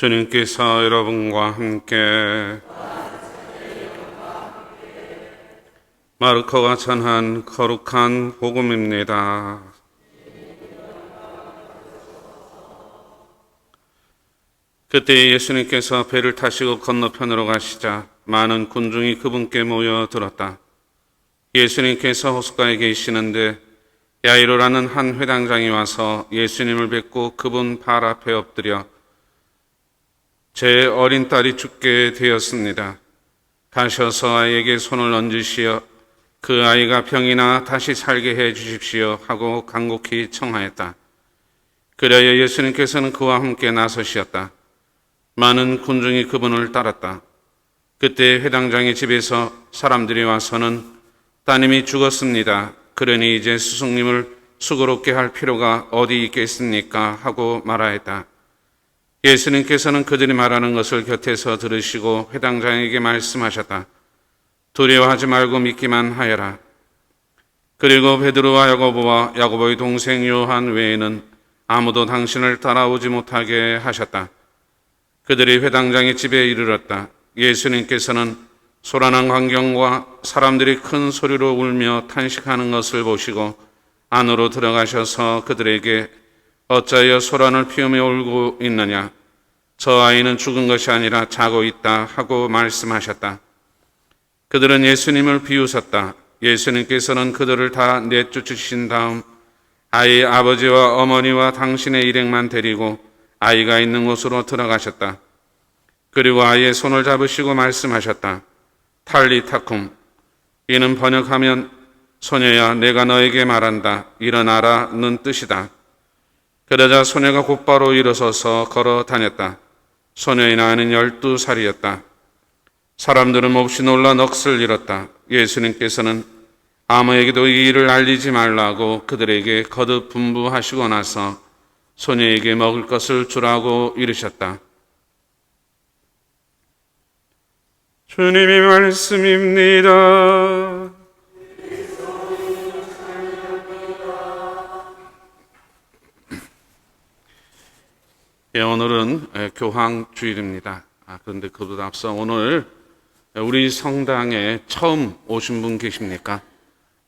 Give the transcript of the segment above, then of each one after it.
주님께서 여러분과 함께 마르코가 전한 거룩한 복음입니다. 그때 예수님께서 배를 타시고 건너편으로 가시자 많은 군중이 그분께 모여들었다. 예수님께서 호숫가에 계시는데 야이로라는 한 회당장이 와서 예수님을 뵙고 그분 발 앞에 엎드려 제 어린 딸이 죽게 되었습니다. 가셔서 아이에게 손을 얹으시어 그 아이가 병이나 다시 살게 해 주십시오 하고 간곡히 청하였다. 그래야 예수님께서는 그와 함께 나서시었다. 많은 군중이 그분을 따랐다. 그때 회당장의 집에서 사람들이 와서는 따님이 죽었습니다. 그러니 이제 스승님을 수고롭게 할 필요가 어디 있겠습니까? 하고 말하였다. 예수님께서는 그들이 말하는 것을 곁에서 들으시고 회당장에게 말씀하셨다. 두려워하지 말고 믿기만 하여라. 그리고 베드로와 야고보와 야고보의 동생 요한 외에는 아무도 당신을 따라오지 못하게 하셨다. 그들이 회당장의 집에 이르렀다. 예수님께서는 소란한 광경과 사람들이 큰 소리로 울며 탄식하는 것을 보시고 안으로 들어가셔서 그들에게 어찌하여 소란을 피우며 울고 있느냐? 저 아이는 죽은 것이 아니라 자고 있다 하고 말씀하셨다. 그들은 예수님을 비웃었다. 예수님께서는 그들을 다 내쫓으신 다음 아이의 아버지와 어머니와 당신의 일행만 데리고 아이가 있는 곳으로 들어가셨다. 그리고 아이의 손을 잡으시고 말씀하셨다. 탈리타쿰, 이는 번역하면 소녀야 내가 너에게 말한다. 일어나라는 뜻이다. 그러자 소녀가 곧바로 일어서서 걸어 다녔다. 소녀의 나이는 12살이었다. 사람들은 몹시 놀라 넋을 잃었다. 예수님께서는 아무에게도 이 일을 알리지 말라고 그들에게 거듭 분부하시고 나서 소녀에게 먹을 것을 주라고 이르셨다. 주님의 말씀입니다. 예, 오늘은 교황주일입니다. 그런데 그보다 앞서 오늘 우리 성당에 처음 오신 분 계십니까?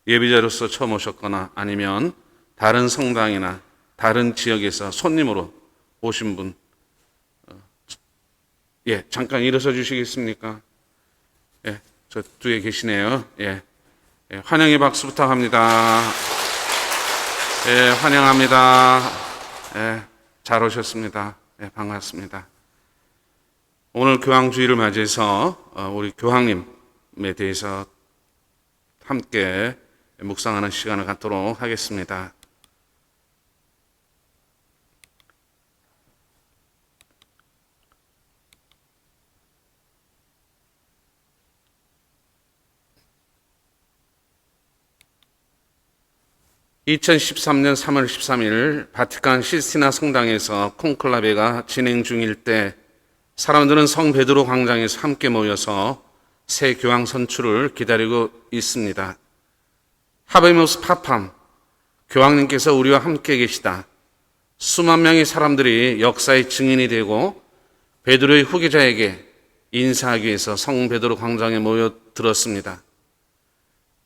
예비자로서 처음 오셨거나 아니면 다른 성당이나 다른 지역에서 손님으로 오신 분, 예, 잠깐 일어서 주시겠습니까? 예, 저 뒤에 계시네요. 예, 환영의 박수 부탁합니다. 예, 환영합니다. 예, 잘 오셨습니다. 예, 반갑습니다. 오늘 교황주의를 맞이해서 우리 교황님에 대해서 함께 묵상하는 시간을 갖도록 하겠습니다. (2013년 3월 13일) 바티칸 시스티나 성당에서 콘클라베가 진행 중일 때 사람들은 성 베드로 광장에서 함께 모여서 새 교황 선출을 기다리고 있습니다. 하베무스 파팜, 교황님께서 우리와 함께 계시다. 수만 명의 사람들이 역사의 증인이 되고 베드로의 후계자에게 인사하기 위해서 성 베드로 광장에 모여들었습니다.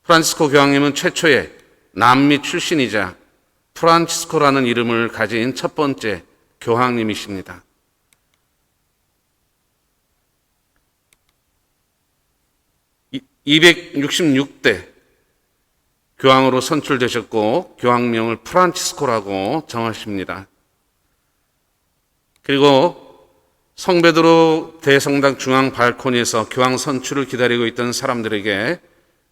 프란치스코 교황님은 최초의 남미 출신이자 프란치스코라는 이름을 가진 첫 번째 교황님이십니다. 266대 교황으로 선출되셨고 교황명을 프란치스코라고 정하십니다. 그리고 성베드로 대성당 중앙 발코니에서 교황 선출을 기다리고 있던 사람들에게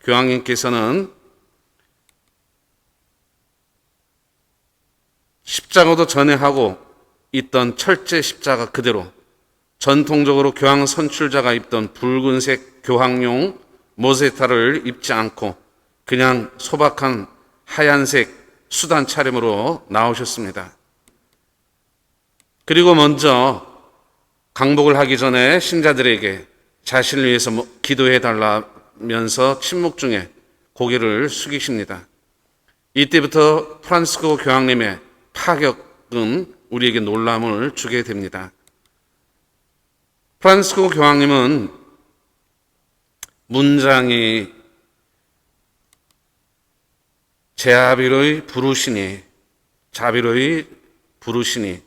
교황님께서는 십자가도 전에하고 있던 철제 십자가 그대로 전통적으로 교황 선출자가 입던 붉은색 교황용 모세타를 입지 않고 그냥 소박한 하얀색 수단 차림으로 나오셨습니다. 그리고 먼저 강복을 하기 전에 신자들에게 자신을 위해서 기도해 달라면서 침묵 중에 고개를 숙이십니다. 이때부터 프란치스코 교황님의 파격은 우리에게 놀람을 주게 됩니다. 프란시스코 교황님은 문장이 제아비로이 부르시니, 자비로이 부르시니의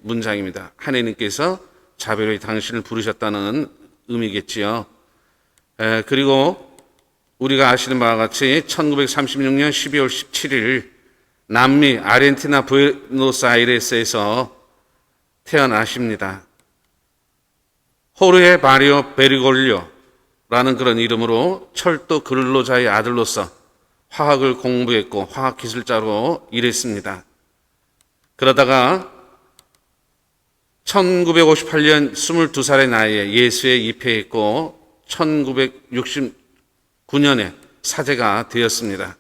문장입니다. 하나님께서 자비로이 당신을 부르셨다는 의미겠지요. 그리고 우리가 아시는 바와 같이 1936년 12월 17일 남미 아르헨티나 부에노스아이레스에서 태어나십니다. 호르헤 마리오 베르골료라는 그런 이름으로 철도 근로자의 아들로서 화학을 공부했고 화학기술자로 일했습니다. 그러다가 1958년 22살의 나이에 예수에 입회했고 1969년에 사제가 되었습니다.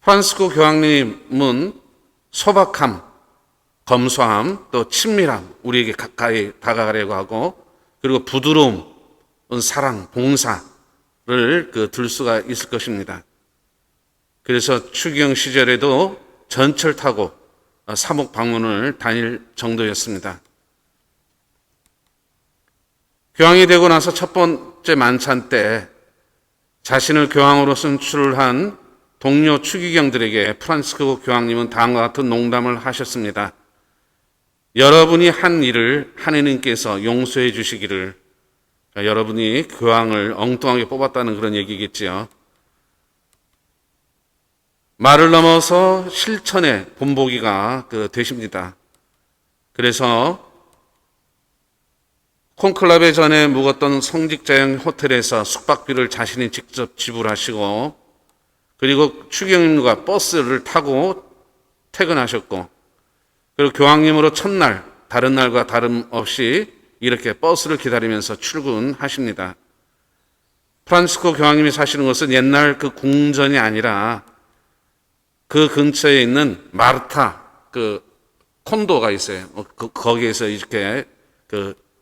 프란시스코 교황님은 소박함, 검소함, 또 친밀함, 우리에게 가까이 다가가려고 하고, 그리고 부드러움, 사랑, 봉사를 들 수가 있을 것입니다. 그래서 추기경 시절에도 전철 타고 사목 방문을 다닐 정도였습니다. 교황이 되고 나서 첫 번째 만찬 때 자신을 교황으로 선출한 동료 추기경들에게 프란시스코 교황님은 다음과 같은 농담을 하셨습니다. 여러분이 한 일을 하느님께서 용서해 주시기를. 여러분이 교황을 엉뚱하게 뽑았다는 그런 얘기겠지요. 말을 넘어서 실천의 본보기가 되십니다. 그래서 콘클라베 전에 묵었던 성직자형 호텔에서 숙박비를 자신이 직접 지불하시고, 그리고 추기경님과 버스를 타고 퇴근하셨고, 그리고 교황님으로 첫날 다른 날과 다름없이 이렇게 버스를 기다리면서 출근하십니다. 프란시스코 교황님이 사시는 것은 옛날 그 궁전이 아니라 그 근처에 있는 마르타 콘도가 있어요. 거기에서 이렇게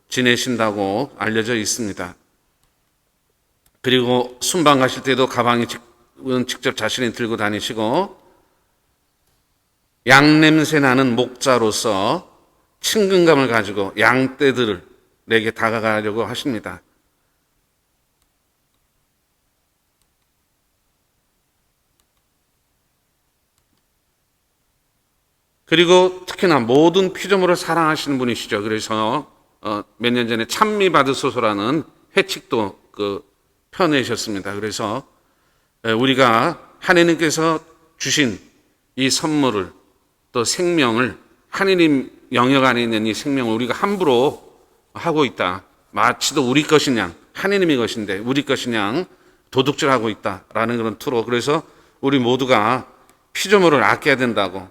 지내신다고 알려져 있습니다. 그리고 순방 가실 때도 가방은 직접 자신이 들고 다니시고, 양냄새 나는 목자로서 친근감을 가지고 양떼들에게 다가가려고 하십니다. 그리고 특히나 모든 피조물을 사랑하시는 분이시죠. 그래서 몇 년 전에 찬미 받으소서라는 회칙도 펴내셨습니다. 그래서 우리가 하나님께서 주신 이 선물을, 또 생명을, 하나님 영역 안에 있는 이 생명을 우리가 함부로 하고 있다. 마치도 우리 것인 양, 하나님의 것인데 우리 것인 양 도둑질하고 있다라는 그런 투로, 그래서 우리 모두가 피조물을 아껴야 된다고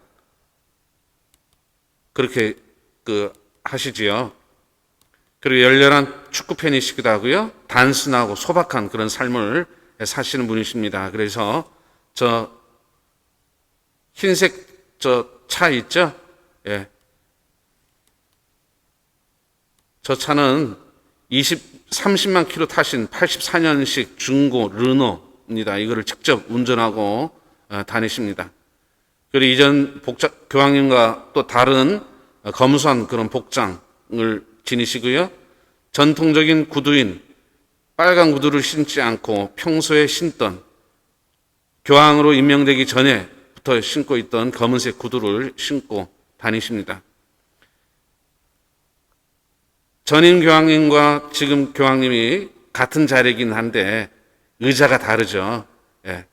그렇게 하시지요. 그리고 열렬한 축구팬이시기도 하고요. 단순하고 소박한 그런 삶을 사시는 분이십니다. 그래서 저 흰색 차 있죠? 예. 저 차는 30만 킬로 타신 84년식 중고 르노입니다. 이거를 직접 운전하고 다니십니다. 그리고 이전 교황님과 또 다른 검소한 그런 복장을 지니시고요. 전통적인 구두인 빨간 구두를 신지 않고 평소에 신던, 교황으로 임명되기 전에부터 신고 있던 검은색 구두를 신고 다니십니다. 전임 교황님과 지금 교황님이 같은 자리이긴 한데 의자가 다르죠. 예.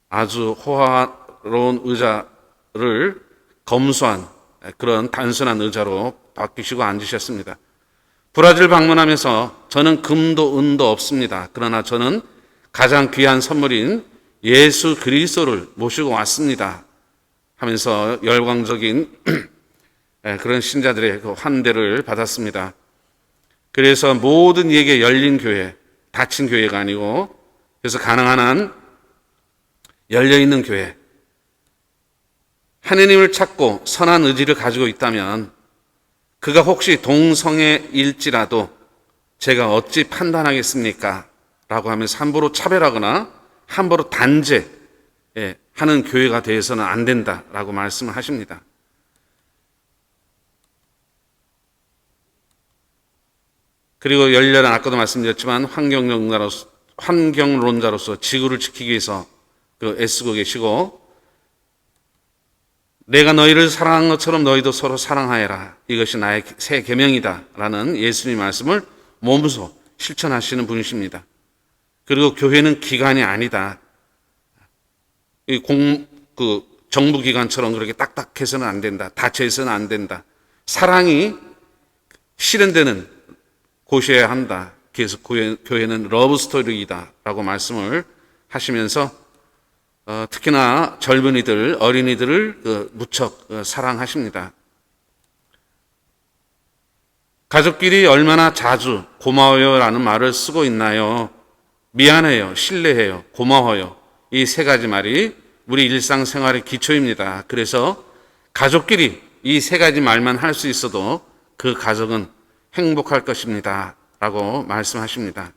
아주 호화로운 의자를 검소한 그런 단순한 의자로 바뀌시고 앉으셨습니다. 브라질 방문하면서 저는 금도 은도 없습니다. 그러나 저는 가장 귀한 선물인 예수 그리스도를 모시고 왔습니다 하면서 열광적인 그런 신자들의 그 환대를 받았습니다. 그래서 모든 이에게 열린 교회, 닫힌 교회가 아니고, 그래서 가능한 한 열려있는 교회, 하느님을 찾고 선한 의지를 가지고 있다면 그가 혹시 동성애일지라도 제가 어찌 판단하겠습니까? 라고 하면서 함부로 차별하거나 함부로 하는 교회가 되어서는 안 된다라고 말씀을 하십니다. 그리고 열렬한, 아까도 말씀드렸지만 환경론자로서 지구를 지키기 위해서 애쓰고 계시고, 내가 너희를 사랑한 것처럼 너희도 서로 사랑하여라. 이것이 나의 새 계명이다. 라는 예수님의 말씀을 몸소 실천하시는 분이십니다. 그리고 교회는 기관이 아니다. 정부기관처럼 그렇게 딱딱해서는 안 된다. 닫혀있어는 안 된다. 사랑이 실현되는 곳이어야 한다. 그래서 교회는 러브스토리이다. 라고 말씀을 하시면서 특히나 젊은이들, 어린이들을 무척 사랑하십니다. 가족끼리 얼마나 자주 고마워요 라는 말을 쓰고 있나요? 미안해요, 신뢰해요, 고마워요. 이 세 가지 말이 우리 일상생활의 기초입니다. 그래서 가족끼리 이 세 가지 말만 할 수 있어도 그 가족은 행복할 것입니다. 라고 말씀하십니다.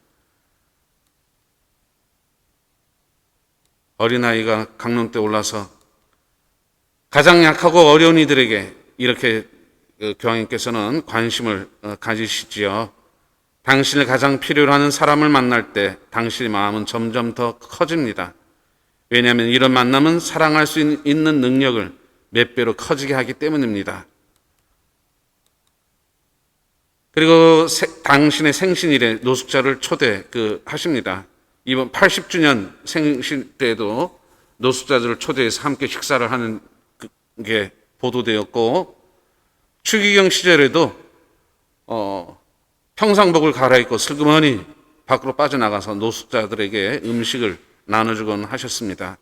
어린아이가 강론 때 올라서 가장 약하고 어려운 이들에게 이렇게 교황님께서는 관심을 가지시지요. 당신을 가장 필요로 하는 사람을 만날 때 당신의 마음은 점점 더 커집니다. 왜냐하면 이런 만남은 사랑할 수 있는 능력을 몇 배로 커지게 하기 때문입니다. 그리고 당신의 생신일에 노숙자를 초대하십니다. 이번 80주년 생신 때에도 노숙자들을 초대해서 함께 식사를 하는 게 보도되었고, 추기경 시절에도 평상복을 갈아입고 슬그머니 밖으로 빠져나가서 노숙자들에게 음식을 나눠주곤 하셨습니다.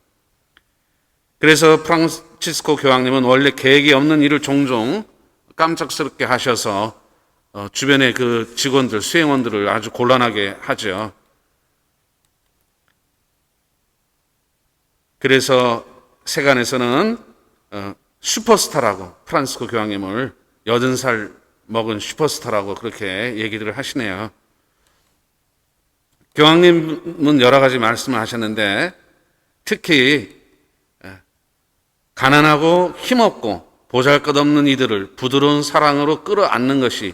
그래서 프란치스코 교황님은 원래 계획이 없는 일을 종종 깜짝스럽게 하셔서 주변의 그 직원들, 수행원들을 아주 곤란하게 하죠. 그래서 세간에서는 슈퍼스타라고, 프란치스코 교황님을 80살 먹은 슈퍼스타라고 그렇게 얘기를 하시네요. 교황님은 여러 가지 말씀을 하셨는데, 특히 가난하고 힘없고 보잘것없는 이들을 부드러운 사랑으로 끌어안는 것이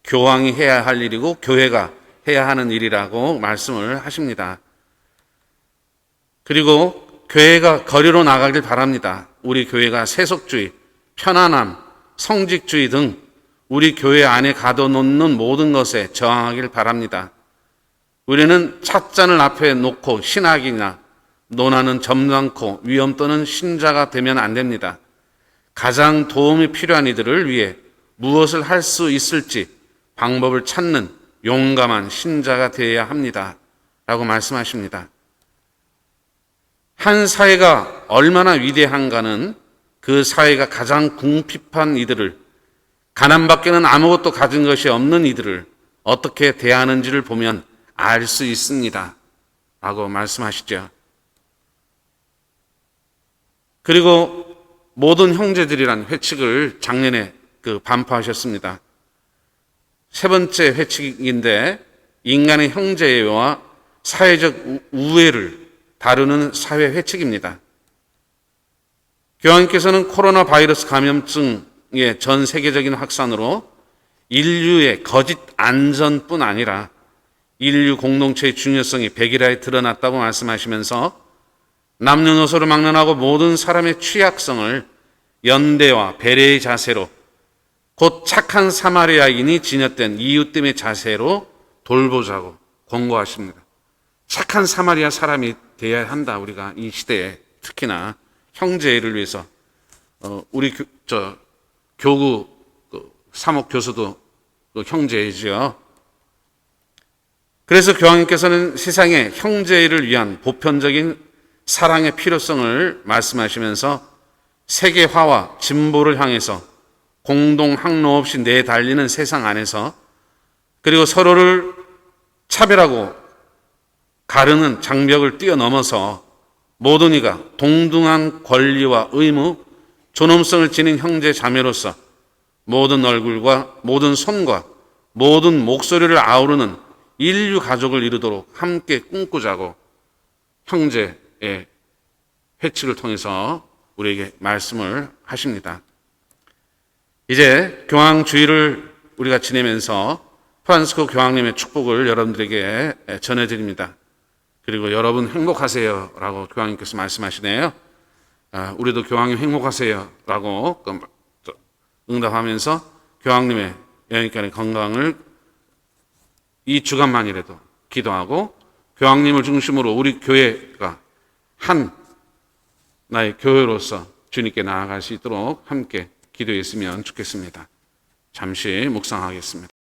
교황이 해야 할 일이고 교회가 해야 하는 일이라고 말씀을 하십니다. 그리고 교회가 거리로 나가길 바랍니다. 우리 교회가 세속주의, 편안함, 성직주의 등 우리 교회 안에 가둬놓는 모든 것에 저항하길 바랍니다. 우리는 찻잔을 앞에 놓고 신학이나 논하는 점잖고 위험 또는 신자가 되면 안 됩니다. 가장 도움이 필요한 이들을 위해 무엇을 할 수 있을지 방법을 찾는 용감한 신자가 되어야 합니다. 라고 말씀하십니다. 한 사회가 얼마나 위대한가는 그 사회가 가장 궁핍한 이들을, 가난밖에는 아무것도 가진 것이 없는 이들을 어떻게 대하는지를 보면 알 수 있습니다. 라고 말씀하시죠. 그리고 모든 형제들이란 회칙을 작년에 반포하셨습니다. 세 번째 회칙인데, 인간의 형제와 사회적 우애를 다루는 사회 회칙입니다. 교황님께서는 코로나 바이러스 감염증의 전 세계적인 확산으로 인류의 거짓 안전뿐 아니라 인류 공동체의 중요성이 백일하에 드러났다고 말씀하시면서 남녀노소를 막론하고 모든 사람의 취약성을 연대와 배려의 자세로, 곧 착한 사마리아인이 지녔던 이웃됨의 자세로 돌보자고 권고하십니다. 착한 사마리아 사람이 되어야 한다. 우리가 이 시대에 특히나 형제를 위해서. 우리 교구 사목 교수도 형제이지요. 그래서 교황님께서는 세상의 형제를 위한 보편적인 사랑의 필요성을 말씀하시면서 세계화와 진보를 향해서 공동 항로 없이 내달리는 세상 안에서, 그리고 서로를 차별하고 가르는 장벽을 뛰어넘어서 모든 이가 동등한 권리와 의무, 존엄성을 지닌 형제 자매로서 모든 얼굴과 모든 손과 모든 목소리를 아우르는 인류 가족을 이루도록 함께 꿈꾸자고 형제의 회칙을 통해서 우리에게 말씀을 하십니다. 이제 교황주의를 우리가 지내면서 프란시스코 교황님의 축복을 여러분들에게 전해드립니다. 그리고 여러분 행복하세요 라고 교황님께서 말씀하시네요. 우리도 교황님 행복하세요 라고 응답하면서 교황님의 영육간의 건강을 이 주간만이라도 기도하고 교황님을 중심으로 우리 교회가 한 나의 교회로서 주님께 나아갈 수 있도록 함께 기도했으면 좋겠습니다. 잠시 묵상하겠습니다.